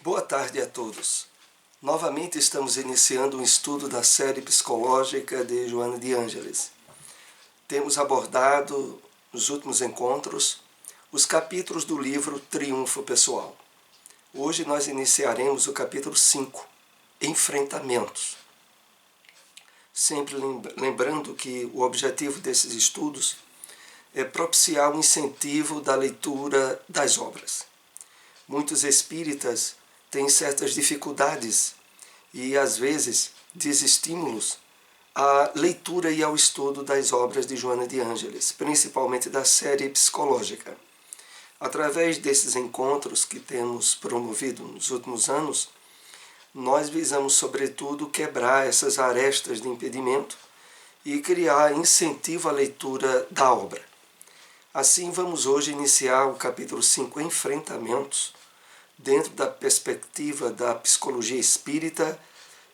Boa tarde a todos. Novamente estamos iniciando um estudo da série psicológica de Joana de Ângeles. Temos abordado, nos últimos encontros, os capítulos do livro Triunfo Pessoal. Hoje nós iniciaremos o capítulo 5, Enfrentamentos. Sempre lembrando que o objetivo desses estudos é propiciar o incentivo da leitura das obras. Muitos espíritas têm certas dificuldades e, às vezes, desestímulos à leitura e ao estudo das obras de Joana de Ângeles, principalmente da série psicológica. Através desses encontros que temos promovido nos últimos anos, nós visamos, sobretudo, quebrar essas arestas de impedimento e criar incentivo à leitura da obra. Assim, vamos hoje iniciar o capítulo 5, Enfrentamentos, dentro da perspectiva da psicologia espírita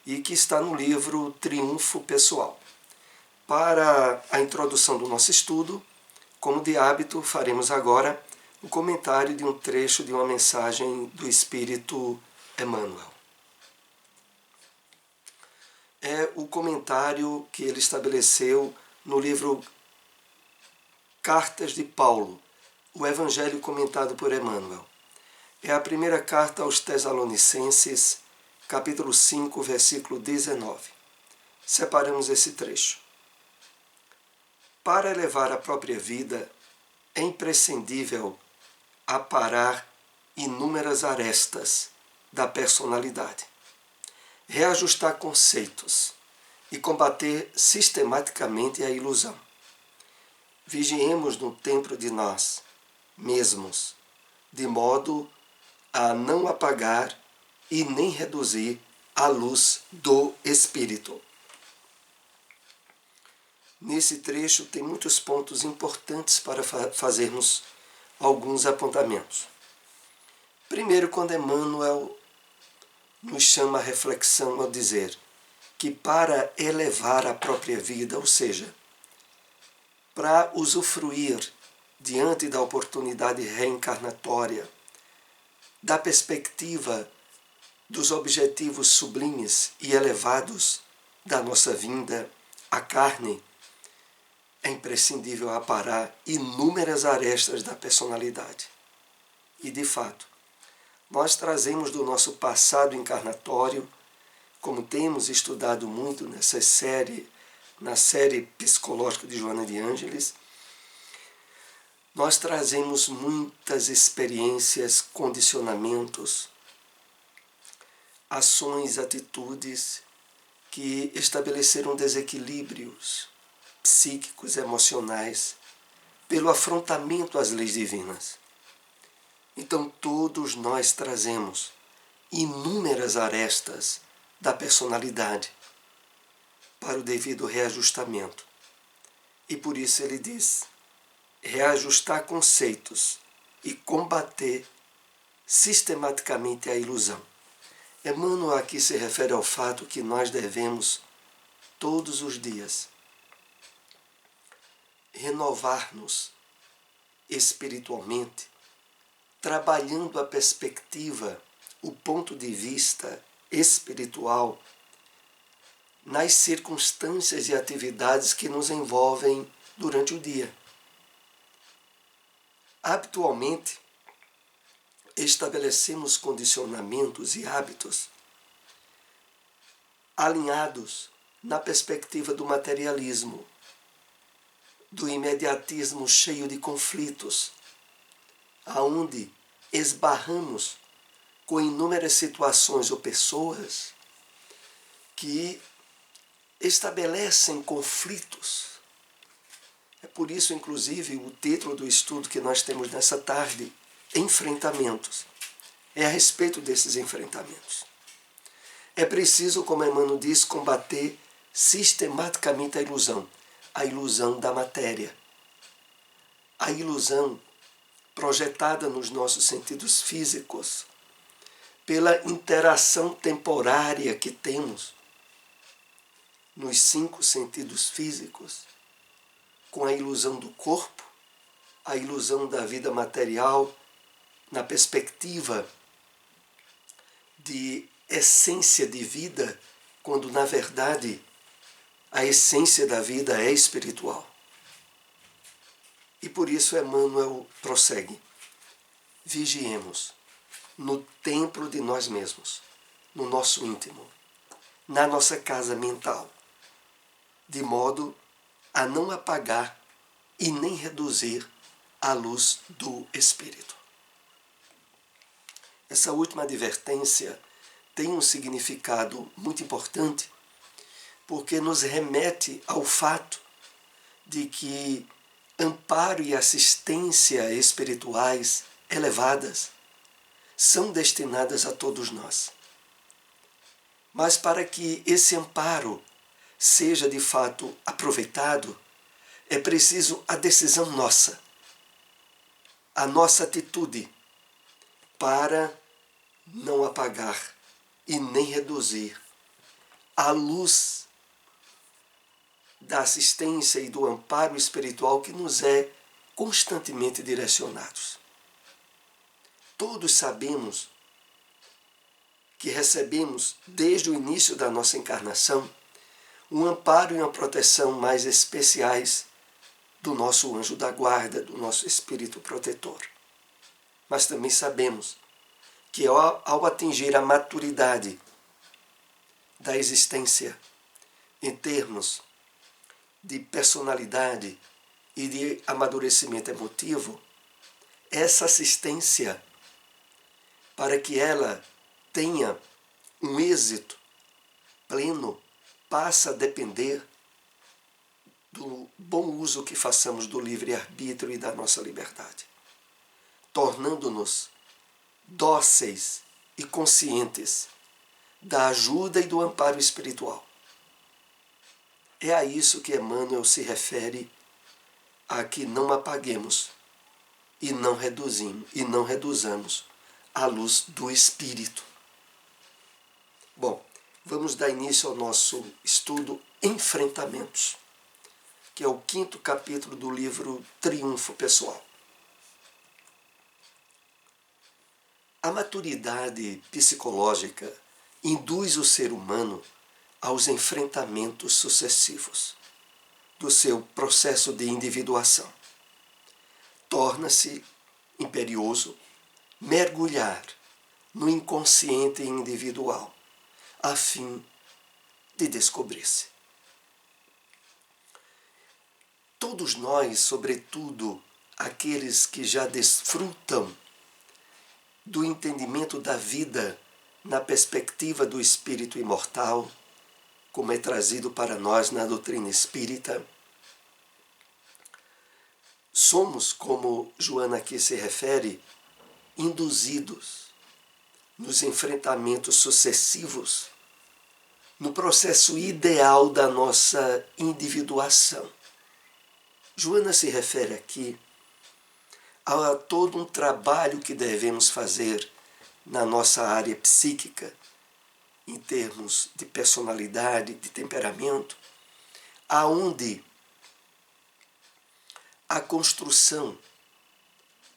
e que está no livro Triunfo Pessoal. Para a introdução do nosso estudo, como de hábito, faremos agora o comentário de um trecho de uma mensagem do Espírito Emmanuel. É o comentário que ele estabeleceu no livro Cartas de Paulo, o Evangelho comentado por Emmanuel. É a primeira carta aos Tessalonicenses, capítulo 5, versículo 19. Separamos esse trecho. Para elevar a própria vida, é imprescindível aparar inúmeras arestas da personalidade, reajustar conceitos e combater sistematicamente a ilusão. Vigiemos no templo de nós mesmos, de modo a não apagar e nem reduzir a luz do Espírito. Nesse trecho tem muitos pontos importantes para fazermos alguns apontamentos. Primeiro, quando Emmanuel nos chama à reflexão ao dizer que para elevar a própria vida, ou seja, para usufruir diante da oportunidade reencarnatória, da perspectiva dos objetivos sublimes e elevados da nossa vinda à carne, é imprescindível aparar inúmeras arestas da personalidade. E, de fato, nós trazemos do nosso passado encarnatório, como temos estudado muito na série psicológica de Joana de Ângeles, nós trazemos muitas experiências, condicionamentos, ações, atitudes que estabeleceram desequilíbrios psíquicos, emocionais, pelo afrontamento às leis divinas. Então todos nós trazemos inúmeras arestas da personalidade para o devido reajustamento. E por isso ele diz: reajustar conceitos e combater sistematicamente a ilusão. Emmanuel aqui se refere ao fato que nós devemos, todos os dias, renovar-nos espiritualmente, trabalhando a perspectiva, o ponto de vista espiritual nas circunstâncias e atividades que nos envolvem durante o dia. Habitualmente, estabelecemos condicionamentos e hábitos alinhados na perspectiva do materialismo, do imediatismo cheio de conflitos, aonde esbarramos com inúmeras situações ou pessoas que estabelecem conflitos. É por isso, inclusive, o título do estudo que nós temos nessa tarde, Enfrentamentos, é a respeito desses enfrentamentos. É preciso, como Emmanuel diz, combater sistematicamente a ilusão da matéria, a ilusão projetada nos nossos sentidos físicos, pela interação temporária que temos nos 5 sentidos físicos, com a ilusão do corpo, a ilusão da vida material, na perspectiva de essência de vida, quando na verdade a essência da vida é espiritual. E por isso Emmanuel prossegue: vigiemos no templo de nós mesmos, no nosso íntimo, na nossa casa mental, de modo a não apagar e nem reduzir a luz do Espírito. Essa última advertência tem um significado muito importante, porque nos remete ao fato de que amparo e assistência espirituais elevadas são destinadas a todos nós. Mas para que esse amparo seja de fato aproveitado, é preciso a decisão nossa, a nossa atitude para não apagar e nem reduzir a luz da assistência e do amparo espiritual que nos é constantemente direcionados. Todos sabemos que recebemos, desde o início da nossa encarnação, um amparo e uma proteção mais especiais do nosso anjo da guarda, do nosso espírito protetor. Mas também sabemos que ao atingir a maturidade da existência em termos de personalidade e de amadurecimento emotivo, essa assistência, para que ela tenha um êxito pleno, passa a depender do bom uso que façamos do livre-arbítrio e da nossa liberdade, tornando-nos dóceis e conscientes da ajuda e do amparo espiritual. É a isso que Emmanuel se refere, a que não apaguemos e não reduzamos a luz do Espírito. Bom, vamos dar início ao nosso estudo Enfrentamentos, que é o 5º capítulo do livro Triunfo Pessoal. A maturidade psicológica induz o ser humano aos enfrentamentos sucessivos do seu processo de individuação. Torna-se imperioso mergulhar no inconsciente individual, a fim de descobrir-se. Todos nós, sobretudo aqueles que já desfrutam do entendimento da vida na perspectiva do espírito imortal, como é trazido para nós na doutrina espírita, somos, como Joana aqui se refere, induzidos nos enfrentamentos sucessivos, no processo ideal da nossa individuação. Joana se refere aqui a todo um trabalho que devemos fazer na nossa área psíquica, em termos de personalidade, de temperamento, aonde a construção,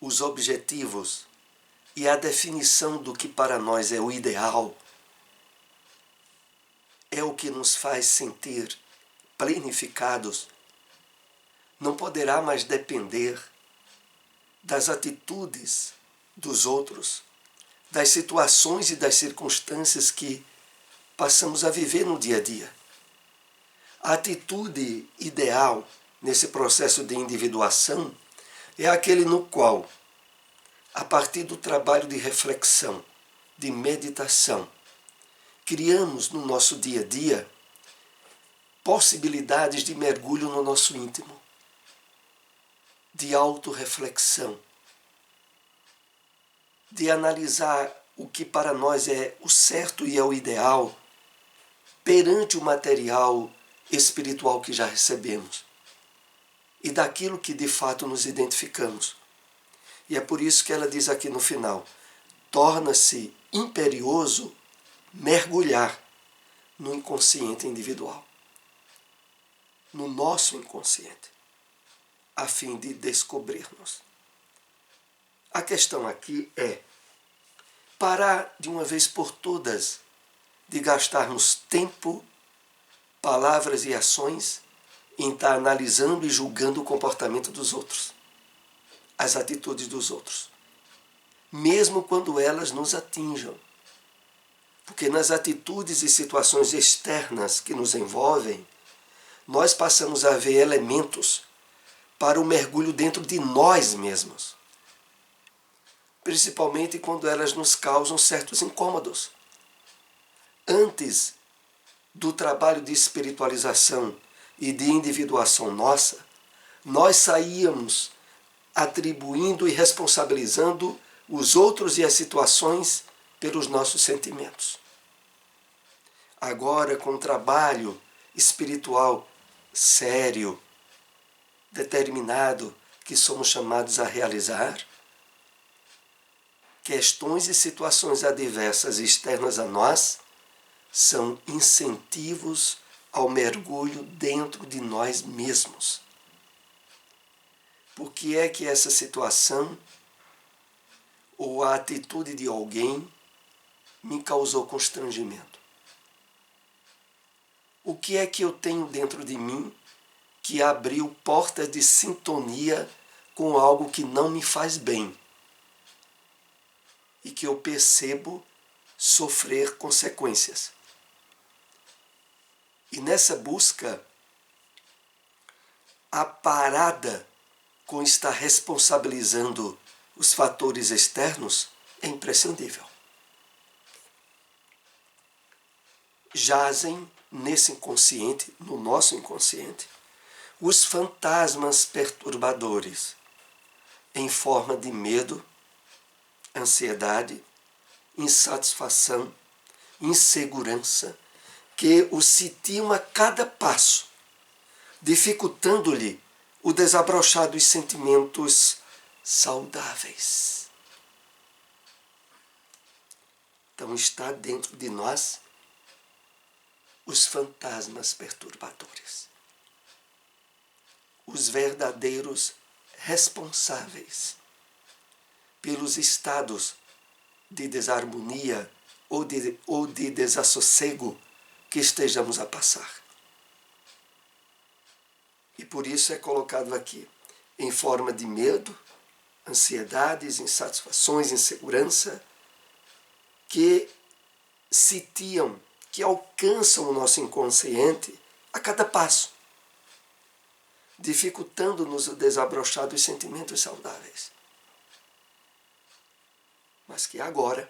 os objetivos e a definição do que para nós é o ideal é o que nos faz sentir plenificados, não poderá mais depender das atitudes dos outros, das situações e das circunstâncias que passamos a viver no dia a dia. A atitude ideal nesse processo de individuação é aquele no qual, a partir do trabalho de reflexão, de meditação, criamos no nosso dia a dia possibilidades de mergulho no nosso íntimo, de autorreflexão, de analisar o que para nós é o certo e é o ideal perante o material espiritual que já recebemos e daquilo que de fato nos identificamos. E é por isso que ela diz aqui no final: torna-se imperioso mergulhar no inconsciente individual, no nosso inconsciente, a fim de descobrir-nos. A questão aqui é: parar de uma vez por todas de gastarmos tempo, palavras e ações em estar analisando e julgando o comportamento dos outros, as atitudes dos outros, mesmo quando elas nos atinjam. Porque nas atitudes e situações externas que nos envolvem, nós passamos a ver elementos para o mergulho dentro de nós mesmos, principalmente quando elas nos causam certos incômodos. Antes do trabalho de espiritualização e de individuação nossa, nós saíamos atribuindo e responsabilizando os outros e as situações pelos nossos sentimentos. Agora, com o trabalho espiritual sério, determinado, que somos chamados a realizar, questões e situações adversas externas a nós são incentivos ao mergulho dentro de nós mesmos. Por que é que essa situação ou a atitude de alguém me causou constrangimento? O que é que eu tenho dentro de mim que abriu portas de sintonia com algo que não me faz bem e que eu percebo sofrer consequências? E nessa busca, a parada com estar responsabilizando os fatores externos é imprescindível. Jazem nesse inconsciente, no nosso inconsciente, os fantasmas perturbadores em forma de medo, ansiedade, insatisfação, insegurança, que o sitiam a cada passo, dificultando-lhe o desabrochar dos sentimentos saudáveis. Então está dentro de nós os fantasmas perturbadores, os verdadeiros responsáveis pelos estados de desarmonia ou de desassossego que estejamos a passar. E por isso é colocado aqui, em forma de medo, ansiedades, insatisfações, insegurança, que sitiam, que alcançam o nosso inconsciente a cada passo, dificultando-nos o desabrochar dos sentimentos saudáveis. Mas que agora,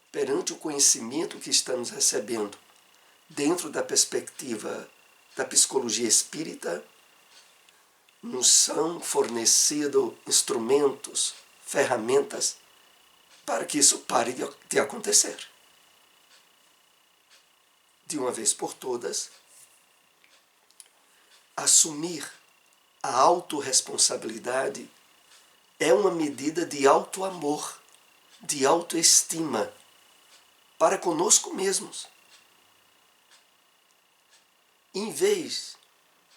perante o conhecimento que estamos recebendo, dentro da perspectiva da psicologia espírita, nos são fornecidos instrumentos, ferramentas para que isso pare de acontecer. De uma vez por todas, assumir a autorresponsabilidade é uma medida de autoamor, de autoestima para conosco mesmos. Em vez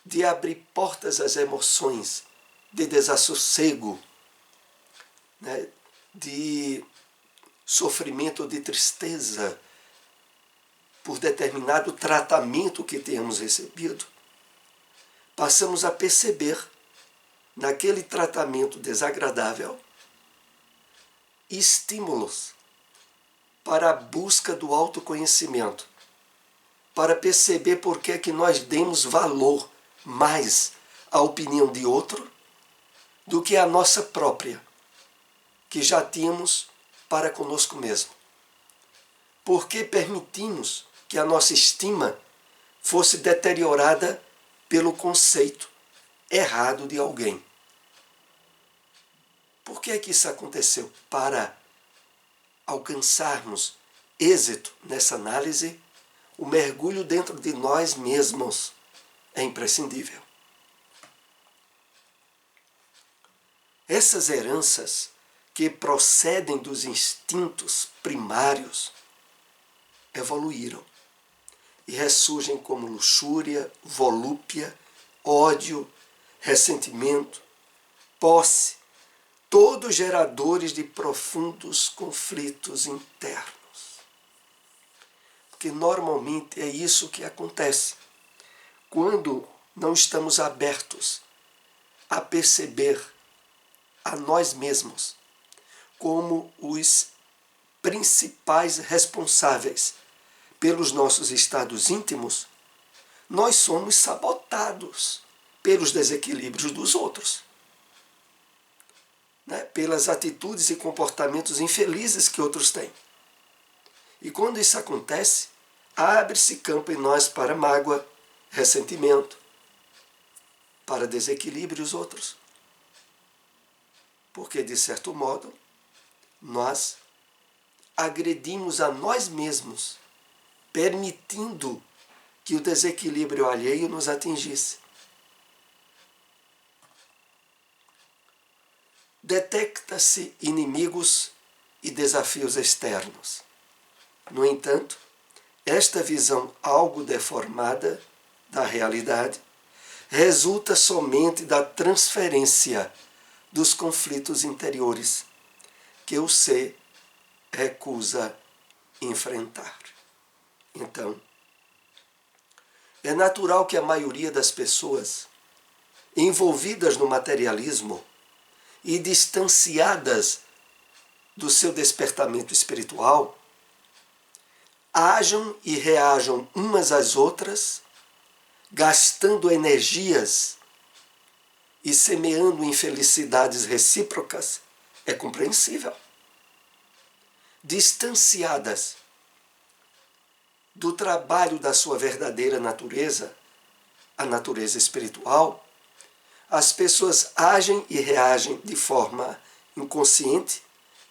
de abrir portas às emoções de desassossego, né, de sofrimento ou de tristeza por determinado tratamento que tenhamos recebido, passamos a perceber naquele tratamento desagradável estímulos para a busca do autoconhecimento, para perceber por que é que nós demos valor mais à opinião de outro do que à nossa própria, que já tínhamos para conosco mesmo. Por que permitimos que a nossa estima fosse deteriorada pelo conceito errado de alguém? Por que é que isso aconteceu? Para alcançarmos êxito nessa análise, o mergulho dentro de nós mesmos é imprescindível. Essas heranças que procedem dos instintos primários evoluíram e ressurgem como luxúria, volúpia, ódio, ressentimento, posse, todos geradores de profundos conflitos internos. Porque normalmente é isso que acontece quando não estamos abertos a perceber a nós mesmos como os principais responsáveis pelos nossos estados íntimos. Nós somos sabotados pelos desequilíbrios dos outros, né? Pelas atitudes e comportamentos infelizes que outros têm. E quando isso acontece, abre-se campo em nós para mágoa, ressentimento, para desequilíbrios outros. Porque, de certo modo, nós agredimos a nós mesmos, permitindo que o desequilíbrio alheio nos atingisse. Detecta-se inimigos e desafios externos. No entanto, esta visão algo deformada da realidade resulta somente da transferência dos conflitos interiores que o ser recusa enfrentar. Então, é natural que a maioria das pessoas envolvidas no materialismo e distanciadas do seu despertamento espiritual ajam e reajam umas às outras, gastando energias e semeando infelicidades recíprocas. É compreensível. Distanciadas do trabalho da sua verdadeira natureza, a natureza espiritual, as pessoas agem e reagem de forma inconsciente,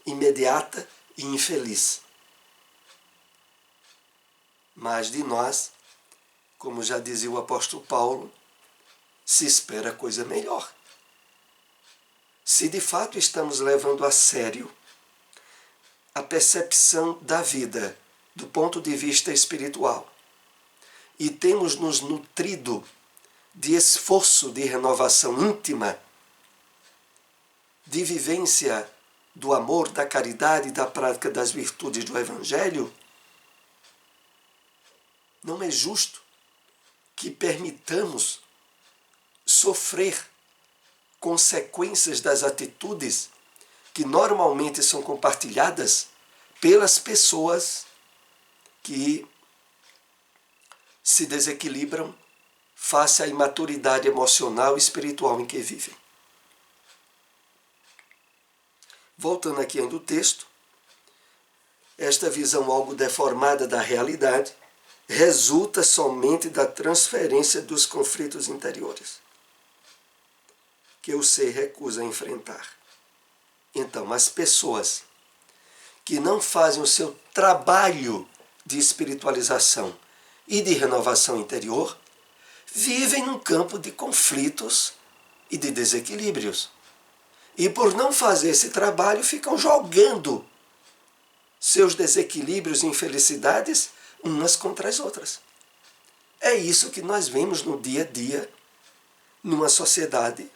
imediata e infeliz. Mas de nós, como já dizia o apóstolo Paulo, se espera coisa melhor. Se de fato estamos levando a sério a percepção da vida do ponto de vista espiritual e temos nos nutrido de esforço de renovação íntima, de vivência do amor, da caridade e da prática das virtudes do Evangelho, não é justo que permitamos sofrer consequências das atitudes que normalmente são compartilhadas pelas pessoas que se desequilibram face à imaturidade emocional e espiritual em que vivem. Voltando aqui ao texto, esta visão algo deformada da realidade resulta somente da transferência dos conflitos interiores que o ser recusa a enfrentar. Então, as pessoas que não fazem o seu trabalho de espiritualização e de renovação interior vivem num campo de conflitos e de desequilíbrios. E por não fazer esse trabalho, ficam jogando seus desequilíbrios e infelicidades umas contra as outras. É isso que nós vemos no dia a dia numa sociedade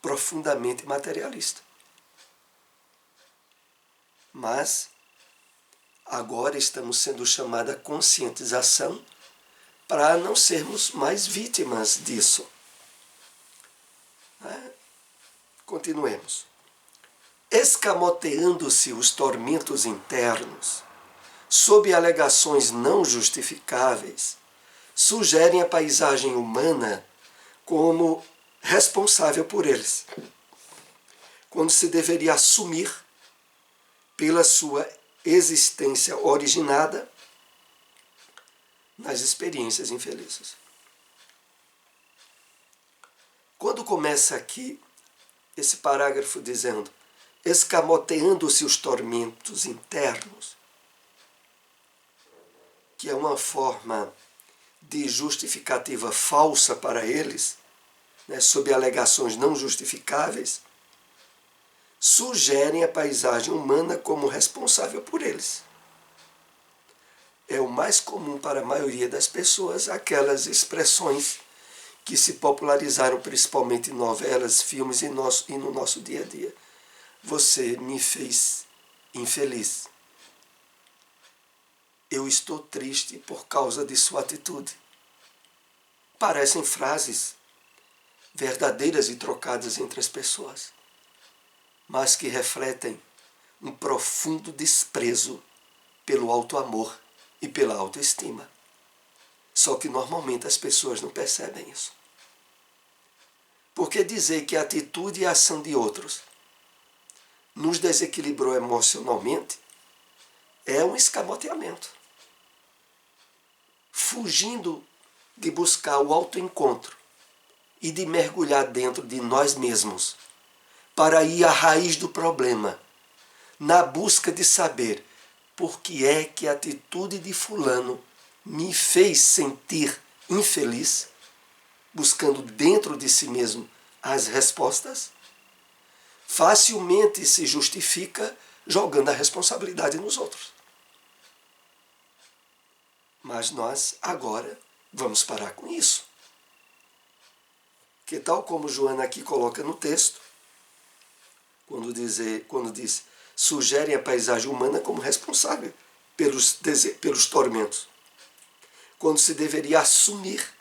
profundamente materialista. Mas agora estamos sendo chamados à conscientização para não sermos mais vítimas disso. Continuemos. Escamoteando-se os tormentos internos, sob alegações não justificáveis, sugerem a paisagem humana como responsável por eles, quando se deveria assumir pela sua existência originada nas experiências infelizes. Quando começa aqui esse parágrafo dizendo escamoteando-se os tormentos internos, que é uma forma de justificativa falsa para eles, né, sob alegações não justificáveis, sugerem a paisagem humana como responsável por eles. É o mais comum para a maioria das pessoas aquelas expressões que se popularizaram principalmente em novelas, filmes e no nosso dia a dia. você me fez infeliz. Eu estou triste por causa de sua atitude. Parecem frases verdadeiras e trocadas entre as pessoas, mas que refletem um profundo desprezo pelo auto-amor e pela autoestima. Só que normalmente as pessoas não percebem isso. Porque dizer que a atitude e a ação de outros nos desequilibrou emocionalmente é um escamoteamento. Fugindo de buscar o autoencontro e de mergulhar dentro de nós mesmos para ir à raiz do problema, na busca de saber por que é que a atitude de fulano me fez sentir infeliz, buscando dentro de si mesmo as respostas, facilmente se justifica jogando a responsabilidade nos outros. Mas nós agora vamos parar com isso. Que tal como Joana aqui coloca no texto, quando diz, sugerem a paisagem humana como responsável pelos tormentos, quando se deveria assumir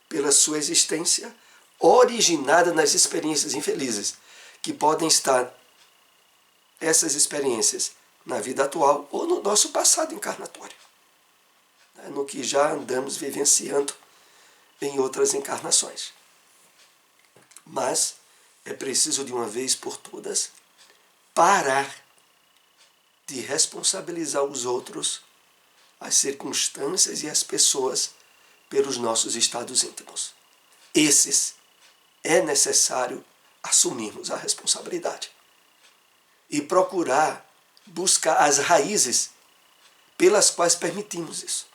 pela sua existência originada nas experiências infelizes, que podem estar essas experiências na vida atual ou no nosso passado encarnatório, no que já andamos vivenciando em outras encarnações. Mas é preciso de uma vez por todas parar de responsabilizar os outros, as circunstâncias e as pessoas pelos nossos estados íntimos. Esses é necessário assumirmos a responsabilidade e procurar buscar as raízes pelas quais permitimos isso.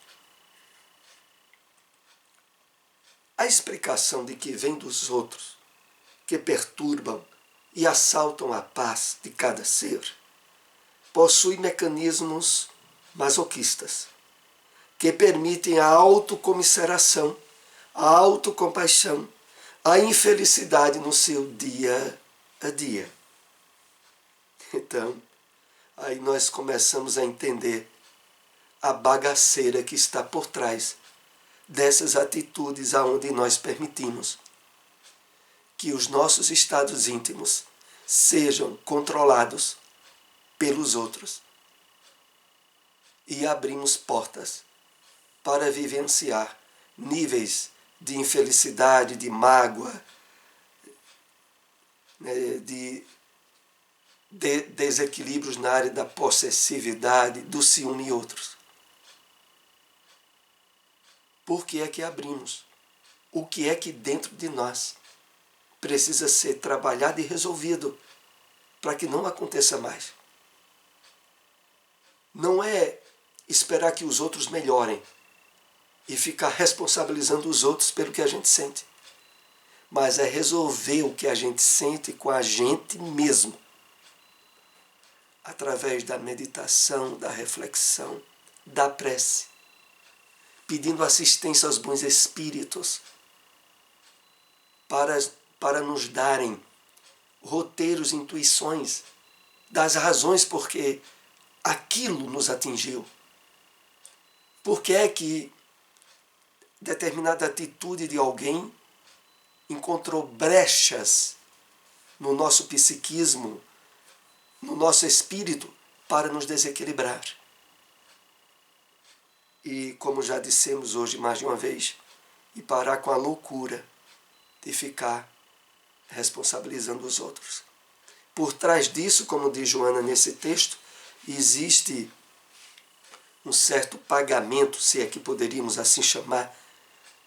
A explicação de que vem dos outros, que perturbam e assaltam a paz de cada ser, possui mecanismos masoquistas, que permitem a autocomiseração, a autocompaixão, a infelicidade no seu dia a dia. Então, aí nós começamos a entender a bagaceira que está por trás dessas atitudes aonde nós permitimos que os nossos estados íntimos sejam controlados pelos outros e abrimos portas para vivenciar níveis de infelicidade, de mágoa, de desequilíbrios na área da possessividade, do ciúme e outros. Por que é que abrimos? O que é que dentro de nós precisa ser trabalhado e resolvido para que não aconteça mais? Não é esperar que os outros melhorem e ficar responsabilizando os outros pelo que a gente sente, mas é resolver o que a gente sente com a gente mesmo, através da meditação, da reflexão, da prece, pedindo assistência aos bons espíritos para nos darem roteiros, intuições das razões por que aquilo nos atingiu. Por que é que determinada atitude de alguém encontrou brechas no nosso psiquismo, no nosso espírito, para nos desequilibrar. E, como já dissemos hoje mais de uma vez, e parar com a loucura de ficar responsabilizando os outros. Por trás disso, como diz Joana nesse texto, existe um certo pagamento, se é que poderíamos assim chamar,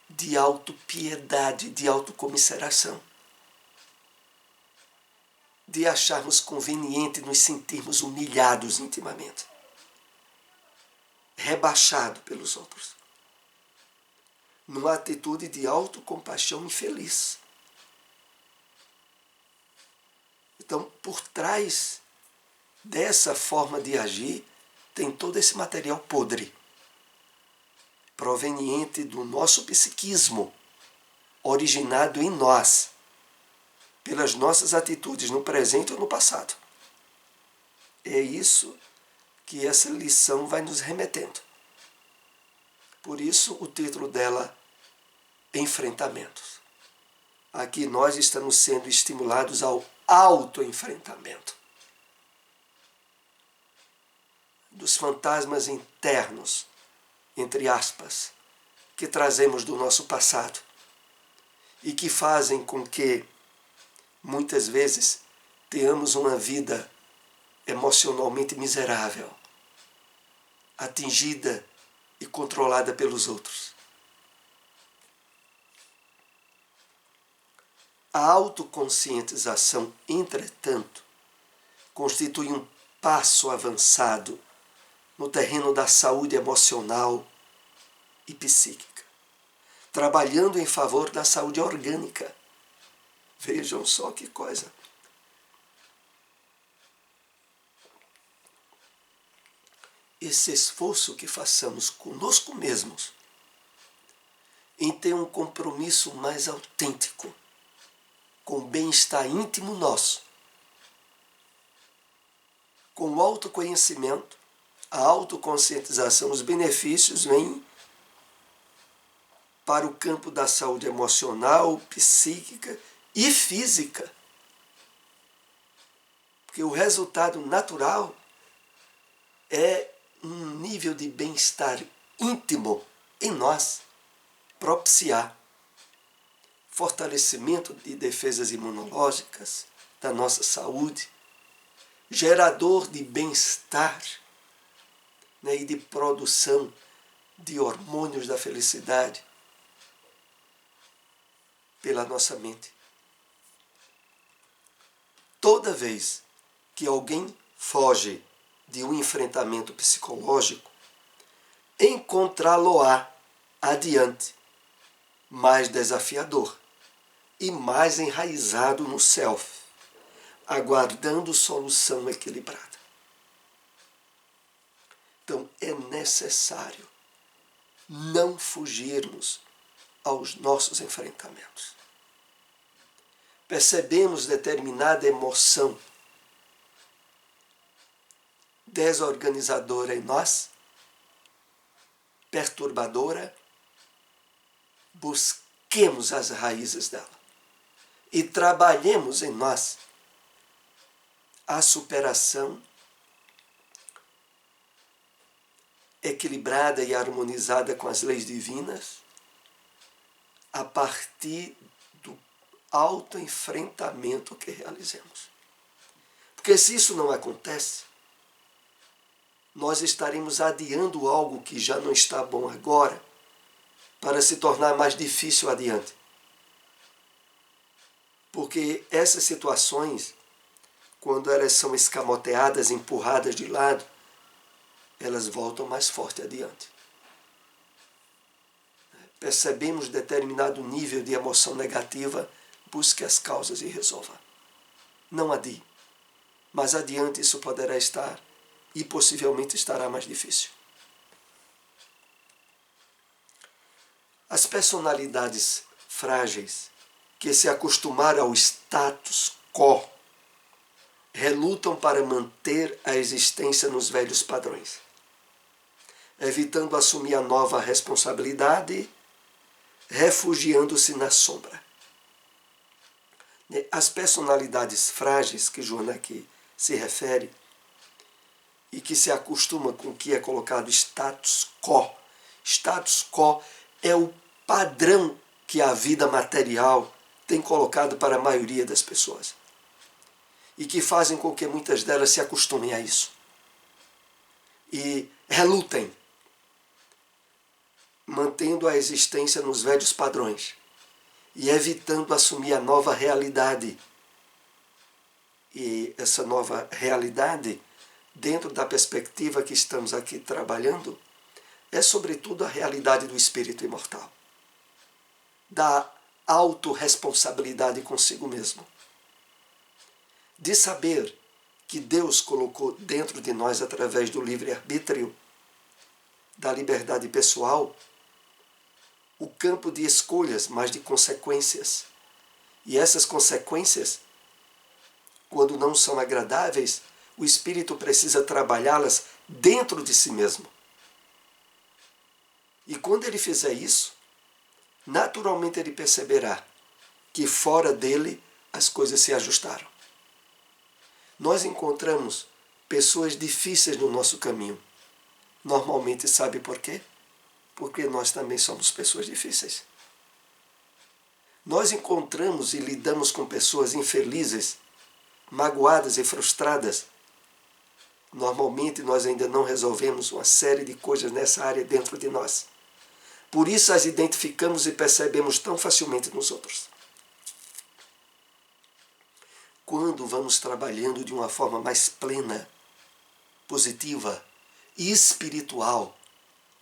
de autopiedade, de autocomiseração. De acharmos conveniente nos sentirmos humilhados intimamente, rebaixados pelos outros, numa atitude de autocompaixão infeliz. Então, por trás dessa forma de agir, tem todo esse material podre, proveniente do nosso psiquismo, originado em nós, pelas nossas atitudes no presente ou no passado. É isso que essa lição vai nos remetendo. Por isso o título dela, Enfrentamentos. Aqui nós estamos sendo estimulados ao autoenfrentamento dos fantasmas internos, entre aspas, que trazemos do nosso passado e que fazem com que, muitas vezes, tenhamos uma vida emocionalmente miserável, atingida e controlada pelos outros. A autoconscientização, entretanto, constitui um passo avançado no terreno da saúde emocional e psíquica, trabalhando em favor da saúde orgânica. Vejam só que coisa. Esse esforço que façamos conosco mesmos em ter um compromisso mais autêntico com o bem-estar íntimo nosso, com o autoconhecimento, a autoconscientização, os benefícios vêm para o campo da saúde emocional, psíquica e física. Porque o resultado natural é um nível de bem-estar íntimo em nós, propiciar fortalecimento de defesas imunológicas, da nossa saúde, gerador de bem-estar, né, e de produção de hormônios da felicidade pela nossa mente. Toda vez que alguém foge de um enfrentamento psicológico, encontrá-lo-á adiante mais desafiador e mais enraizado no self, aguardando solução equilibrada. Então é necessário não fugirmos aos nossos enfrentamentos. Percebemos determinada emoção desorganizadora em nós, perturbadora, busquemos as raízes dela e trabalhemos em nós a superação equilibrada e harmonizada com as leis divinas a partir do autoenfrentamento que realizemos. Porque se isso não acontece, nós estaremos adiando algo que já não está bom agora para se tornar mais difícil adiante. Porque essas situações, quando elas são escamoteadas, empurradas de lado, elas voltam mais forte adiante. Percebemos determinado nível de emoção negativa, busque as causas e resolva. Não adie, mas adiante isso poderá estar e possivelmente estará mais difícil. As personalidades frágeis que se acostumaram ao status quo relutam para manter a existência nos velhos padrões, evitando assumir a nova responsabilidade, refugiando-se na sombra. As personalidades frágeis que Joana aqui se refere e que se acostuma com o que é colocado status quo. Status quo é o padrão que a vida material tem colocado para a maioria das pessoas e que fazem com que muitas delas se acostumem a isso e relutem, mantendo a existência nos velhos padrões e evitando assumir a nova realidade. E essa nova realidade, dentro da perspectiva que estamos aqui trabalhando, é sobretudo a realidade do espírito imortal, da autorresponsabilidade consigo mesmo, de saber que Deus colocou dentro de nós, através do livre-arbítrio, da liberdade pessoal, o campo de escolhas, mas de consequências. E essas consequências, quando não são agradáveis, o espírito precisa trabalhá-las dentro de si mesmo. E quando ele fizer isso, naturalmente ele perceberá que fora dele as coisas se ajustaram. Nós encontramos pessoas difíceis no nosso caminho. Normalmente, sabe por quê? Porque nós também somos pessoas difíceis. Nós encontramos e lidamos com pessoas infelizes, magoadas e frustradas. Normalmente nós ainda não resolvemos uma série de coisas nessa área dentro de nós. Por isso as identificamos e percebemos tão facilmente nos outros. Quando vamos trabalhando de uma forma mais plena, positiva e espiritual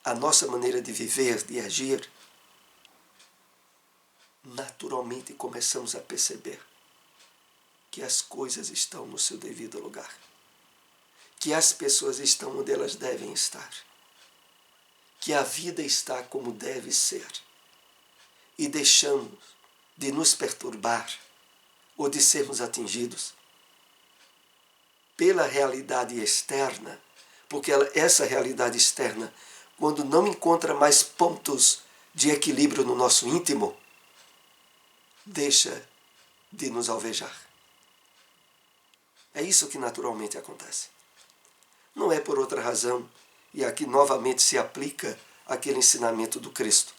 a nossa maneira de viver, de agir, naturalmente começamos a perceber que as coisas estão no seu devido lugar, que as pessoas estão onde elas devem estar, que a vida está como deve ser, e deixamos de nos perturbar ou de sermos atingidos pela realidade externa, porque essa realidade externa, quando não encontra mais pontos de equilíbrio no nosso íntimo, deixa de nos alvejar. É isso que naturalmente acontece. Não é por outra razão, e aqui novamente se aplica aquele ensinamento do Cristo.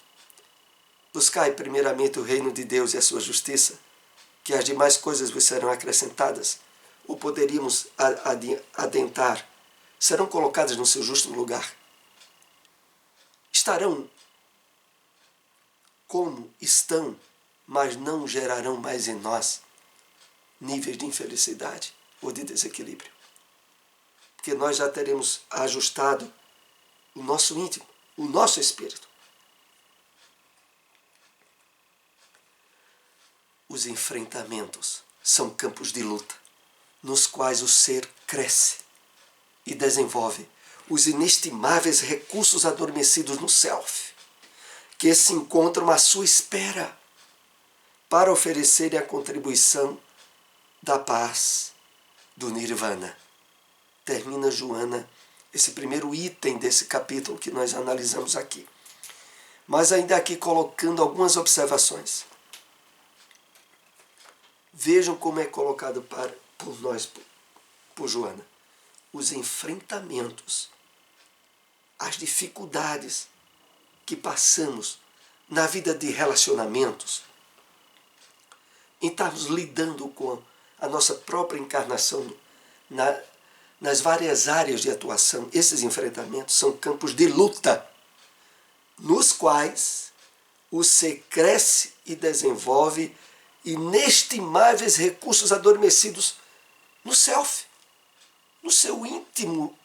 Buscai primeiramente o reino de Deus e a sua justiça, que as demais coisas vos serão acrescentadas, ou poderíamos adentrar, serão colocadas no seu justo lugar. Estarão como estão, mas não gerarão mais em nós níveis de infelicidade ou de desequilíbrio. Porque nós já teremos ajustado o nosso íntimo, o nosso espírito. Os enfrentamentos são campos de luta, nos quais o ser cresce e desenvolve os inestimáveis recursos adormecidos no self, que se encontram à sua espera para oferecerem a contribuição da paz, do nirvana. Termina Joana esse primeiro item desse capítulo que nós analisamos aqui. Mas ainda aqui colocando algumas observações. Vejam como é colocado por nós, por Joana, os enfrentamentos, as dificuldades que passamos na vida de relacionamentos, em estarmos lidando com a nossa própria encarnação nas várias áreas de atuação. Esses enfrentamentos são campos de luta, nos quais o ser cresce e desenvolve inestimáveis recursos adormecidos no self, no seu íntimo,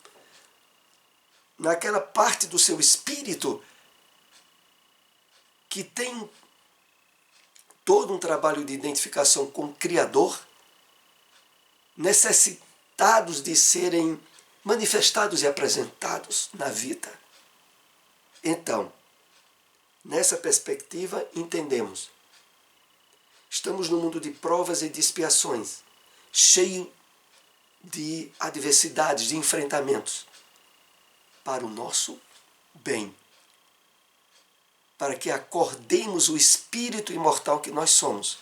naquela parte do seu espírito que tem todo um trabalho de identificação com o Criador, necessitados de serem manifestados e apresentados na vida. Então, nessa perspectiva, entendemos. Estamos num mundo de provas e de expiações, cheio de adversidades, de enfrentamentos, para o nosso bem, para que acordemos o espírito imortal que nós somos,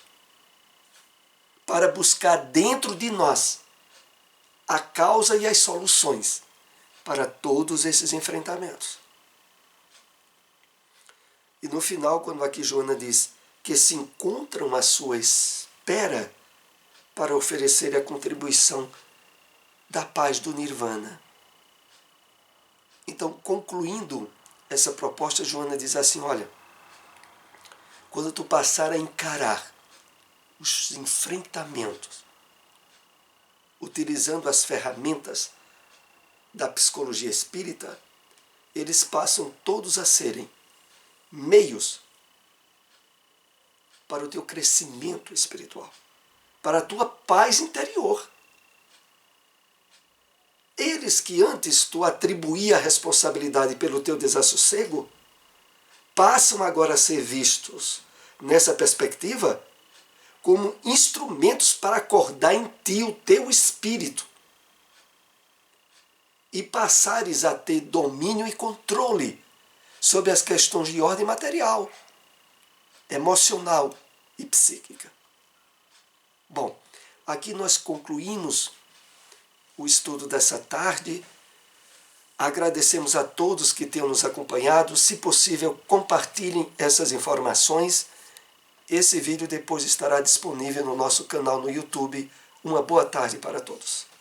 para buscar dentro de nós a causa e as soluções para todos esses enfrentamentos. E no final, quando aqui Joana diz que se encontram à sua espera para oferecer a contribuição da paz do nirvana. Então, concluindo essa proposta, Joana diz assim, olha, quando tu passar a encarar os enfrentamentos, utilizando as ferramentas da psicologia espírita, eles passam todos a serem meios para o teu crescimento espiritual, para a tua paz interior. Eles que antes tu atribuía a responsabilidade pelo teu desassossego, passam agora a ser vistos, nessa perspectiva, como instrumentos para acordar em ti o teu espírito, e passares a ter domínio e controle sobre as questões de ordem material, emocional e psíquica. Bom, aqui nós concluímos o estudo dessa tarde. Agradecemos a todos que tenham nos acompanhado. Se possível, compartilhem essas informações. Esse vídeo depois estará disponível no nosso canal no YouTube. Uma boa tarde para todos.